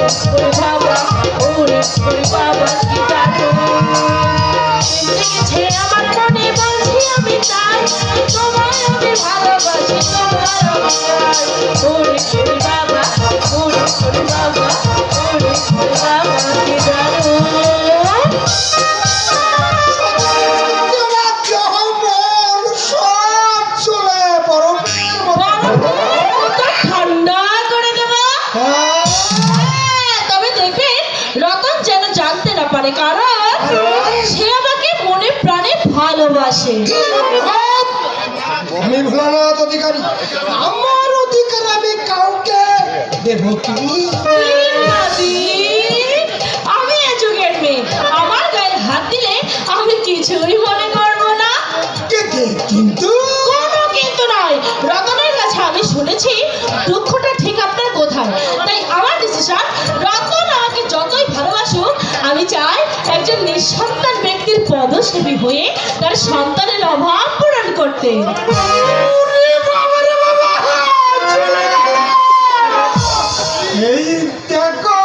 ওরে বাবা ওরে ওরে বাবা কি জানো লেগেছে আমার মনে বলছি আমি তাই তোমায় আমি ভালোবাসি তোমায় আমি চাই ওরে ওরে বাবা ওরে ওরে বাবা ওরে ওরে বাবা কি জানো ঠান্ডা করে দেবো তবে দেখবে রতন যেন জানতে না পারে কারণ সে আমাকে মনে প্রাণে ভালোবাসে আমি ভোলানাথ অধিকারী আমার অধিকার আমি কাউকে দেব কি আমি এ যুগের মেয়ে আমার গায়ে হাত দিলে আমি কিছুই মনে করবো না কিন্তু কোনো কিন্তু নয় রতনের কাছে আমি শুনেছি দুঃখটা ঠিক আপনার কোথায় তাই আমার ডিসিশন রতন আমাকে যতই ভালোবাসুক আমি চাই একজন নিঃসন্তান ব্যক্তির পদসেবী হয়ে তার সন্তানের অভাব পূরণ করতে এই দেখো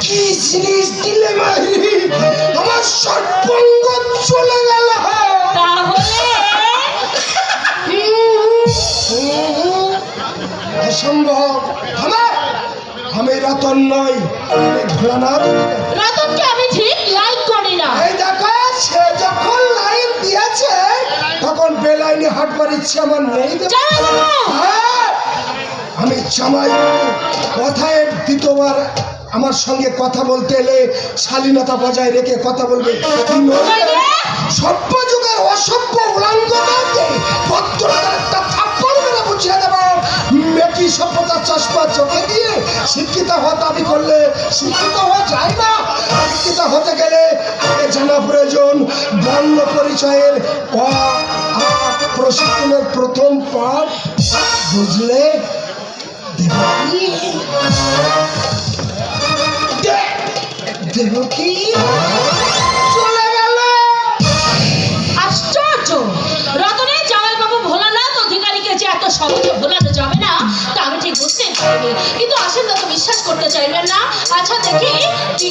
কি জিনিস দিলে মারি আমার সর্বঙ্গ চলে গেল তাহলে অসম্ভব আমি রতন নই আমি ভোলানাথ রতনকে আমি ঠিক লাইক করি না এই দেখো সে যখন লাইন দিয়েছে তখন বেলাইনে হাঁটবার ইচ্ছে আমার নেই আমি জামাই কথায় দ্বিতীয়বার আমার সঙ্গে কথা বলতে এলে শালীনতা বজায় রেখে কথা বলবে সভ্য যুগের অসভ্য উলঙ্গকে ভদ্রতার একটা থাপ্পড় মেরে বুঝিয়ে দেব মেকি সভ্যতার চশমা চোখে দিয়ে শিক্ষিত হওয়া দাবি করলে শিক্ষিত হওয়া যায় না শিক্ষিত হতে গেলে আগে জানা প্রয়োজন বর্ণ পরিচয়ের প্রশিক্ষণের প্রথম পাঠ বুঝলে দেবকী চলে গেল আশ্চর্য রতনের জামাইবাবু ভোলানাথ অধিকারীকে যে এত সহজে ভোলানো যাবে না তা আমি ঠিক বুঝতে পারিনি কিন্তু আসেন না তো বিশ্বাস করতে চাইবেন না আচ্ছা দেখি কি